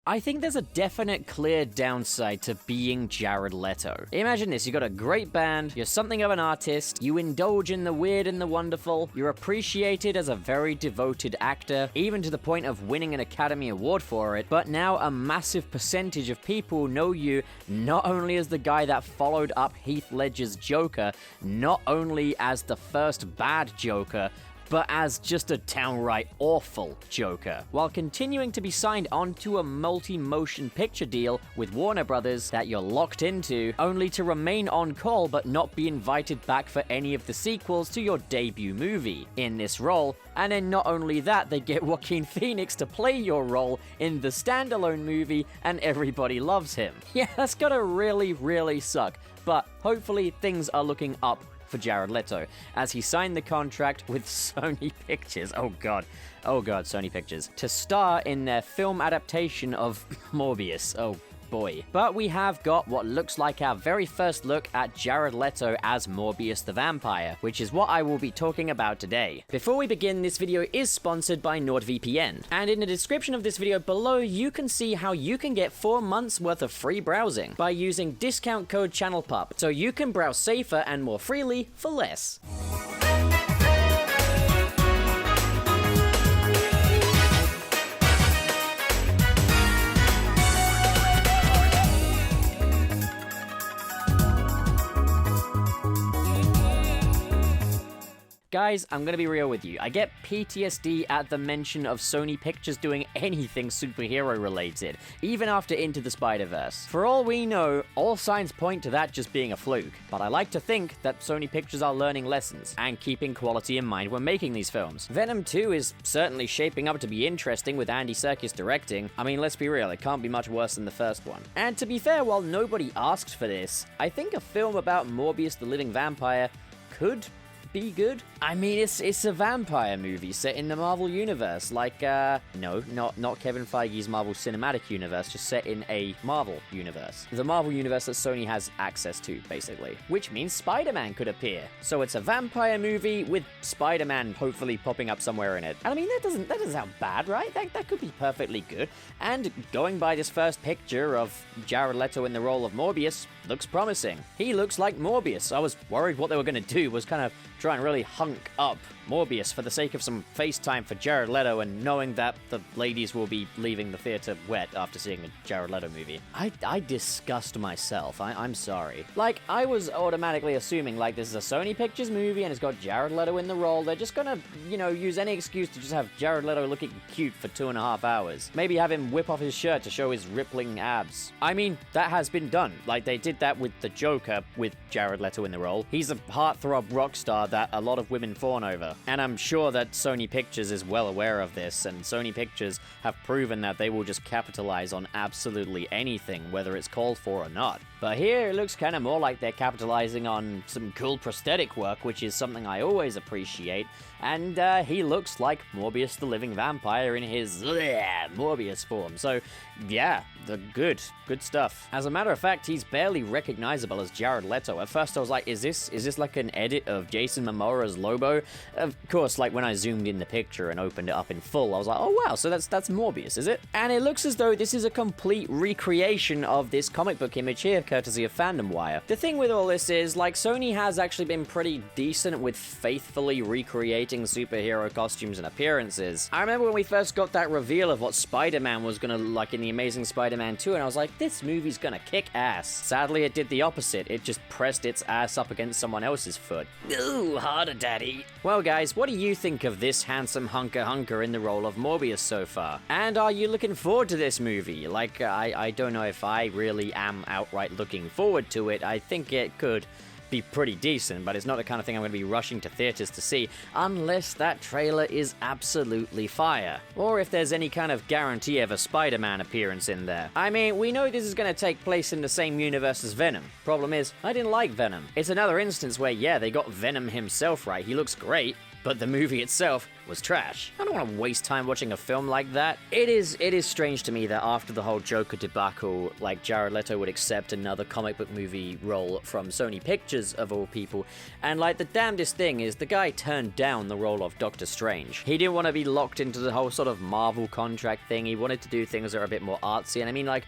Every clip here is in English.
I think there's a definite clear downside to being Jared Leto. Imagine this, you got a great band, you're something of an artist, you indulge in the weird and the wonderful, you're appreciated as a very devoted actor, even to the point of winning an Academy Award for it, but now a massive percentage of people know you not only as the guy that followed up Heath Ledger's Joker, not only as the first bad Joker, but as just a downright awful Joker, while continuing to be signed onto a multi-motion picture deal with Warner Brothers that you're locked into, only to remain on call but not be invited back for any of the sequels to your debut movie in this role, and then not only that, they get Joaquin Phoenix to play your role in the standalone movie and everybody loves him. Yeah, that's gotta really, really suck, but hopefully things are looking up for Jared Leto, as he signed the contract with Sony Pictures, oh god, Sony Pictures, to star in their film adaptation of Morbius, oh boy. But we have got what looks like our very first look at Jared Leto as Morbius the Vampire, which is what I will be talking about today. Before we begin, this video is sponsored by NordVPN, and in the description of this video below, you can see how you can get 4 months worth of free browsing by using discount code CHANNELPUP, so you can browse safer and more freely for less. Guys, I'm gonna be real with you. I get PTSD at the mention of Sony Pictures doing anything superhero related, even after Into the Spider-Verse. For all we know, all signs point to that just being a fluke, but I like to think that Sony Pictures are learning lessons and keeping quality in mind when making these films. Venom 2 is certainly shaping up to be interesting with Andy Serkis directing. I mean, let's be real, it can't be much worse than the first one. And to be fair, while nobody asked for this, I think a film about Morbius the Living Vampire could be good. I mean, it's a vampire movie set in the Marvel universe, like, no, not Kevin Feige's Marvel Cinematic Universe, just set in a Marvel universe. The Marvel universe that Sony has access to, basically. Which means Spider-Man could appear. So it's a vampire movie with Spider-Man hopefully popping up somewhere in it. And I mean, that doesn't sound bad, right? That could be perfectly good. And going by this first picture of Jared Leto in the role of Morbius, looks promising. He looks like Morbius. I was worried what they were gonna do was kind of try and really hunk up Morbius for the sake of some FaceTime for Jared Leto and knowing that the ladies will be leaving the theater wet after seeing a Jared Leto movie. I disgust myself. I'm sorry. Like, I was automatically assuming, like, this is a Sony Pictures movie and it's got Jared Leto in the role. They're just gonna, you know, use any excuse to just have Jared Leto looking cute for 2.5 hours. Maybe have him whip off his shirt to show his rippling abs. I mean, that has been done. Like, they did that with the Joker with Jared Leto in the role. He's a heartthrob rock star that a lot of women fawn over. And I'm sure that Sony Pictures is well aware of this, and Sony Pictures have proven that they will just capitalize on absolutely anything, whether it's called for or not. But here, it looks kind of more like they're capitalizing on some cool prosthetic work, which is something I always appreciate, and he looks like Morbius the Living Vampire in his Morbius form, so yeah, good stuff. As a matter of fact, he's barely recognizable as Jared Leto. At first I was like, is this like an edit of Jason Momoa's Lobo? Of course, like when I zoomed in the picture and opened it up in full, I was like, oh wow, so that's Morbius, is it? And it looks as though this is a complete recreation of this comic book image here, courtesy of Fandom Wire. The thing with all this is, like, Sony has actually been pretty decent with faithfully recreating superhero costumes and appearances. I remember when we first got that reveal of what Spider-Man was gonna look like in the Amazing Spider-Man 2, and I was like, this movie's gonna kick ass. Sadly, it did the opposite. It just pressed its ass up against someone else's foot. Ooh, harder, daddy. Well, guys, what do you think of this handsome hunker in the role of Morbius so far? And are you looking forward to this movie? Like, I don't know if I really am outright looking forward to it. I think it could be pretty decent, but it's not the kind of thing I'm going to be rushing to theaters to see unless that trailer is absolutely fire, or if there's any kind of guarantee of a Spider-Man appearance in there. I mean, we know this is going to take place in the same universe as Venom. Problem is, I didn't like Venom. It's another instance where, yeah, they got Venom himself right, he looks great, but the movie itself was trash. I don't want to waste time watching a film like that. It is strange to me that after the whole Joker debacle, like, Jared Leto would accept another comic book movie role from Sony Pictures, of all people, and, like, the damnedest thing is the guy turned down the role of Doctor Strange. He didn't want to be locked into the whole sort of Marvel contract thing. He wanted to do things that are a bit more artsy, and I mean, like,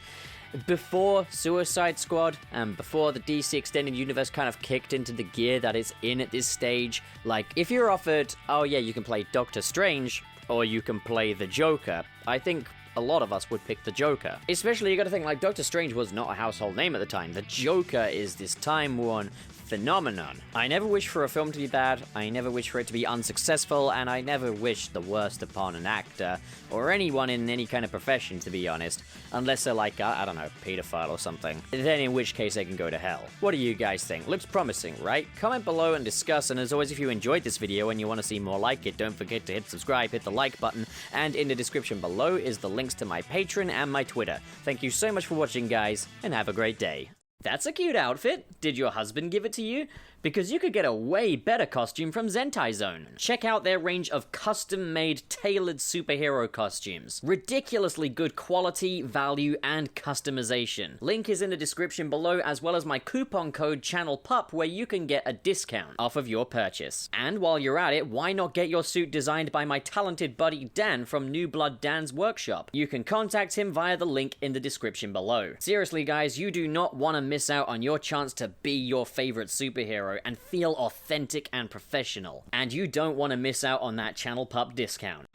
before Suicide Squad and before the DC Extended Universe kind of kicked into the gear that it's in at this stage, like, if you're offered, oh yeah, you can play Doctor Strange, or you can play the Joker, I think a lot of us would pick the Joker. Especially, you gotta think, like, Doctor Strange was not a household name at the time. The Joker is this time-worn phenomenon. I never wish for a film to be bad, I never wish for it to be unsuccessful, and I never wish the worst upon an actor, or anyone in any kind of profession, to be honest, unless they're like, I don't know, pedophile or something. Then in which case they can go to hell. What do you guys think? Looks promising, right? Comment below and discuss, and as always, if you enjoyed this video and you want to see more like it, don't forget to hit subscribe, hit the like button, and in the description below is the links to my Patreon and my Twitter. Thank you so much for watching, guys, and have a great day. That's a cute outfit. Did your husband give it to you? Because you could get a way better costume from Zentai Zone. Check out their range of custom-made, tailored superhero costumes. Ridiculously good quality, value, and customization. Link is in the description below, as well as my coupon code CHANNELPUP, where you can get a discount off of your purchase. And while you're at it, why not get your suit designed by my talented buddy Dan from New Blood Dan's workshop? You can contact him via the link in the description below. Seriously guys, you do not want to miss out on your chance to be your favorite superhero and feel authentic and professional. And you don't want to miss out on that Channel Pup discount.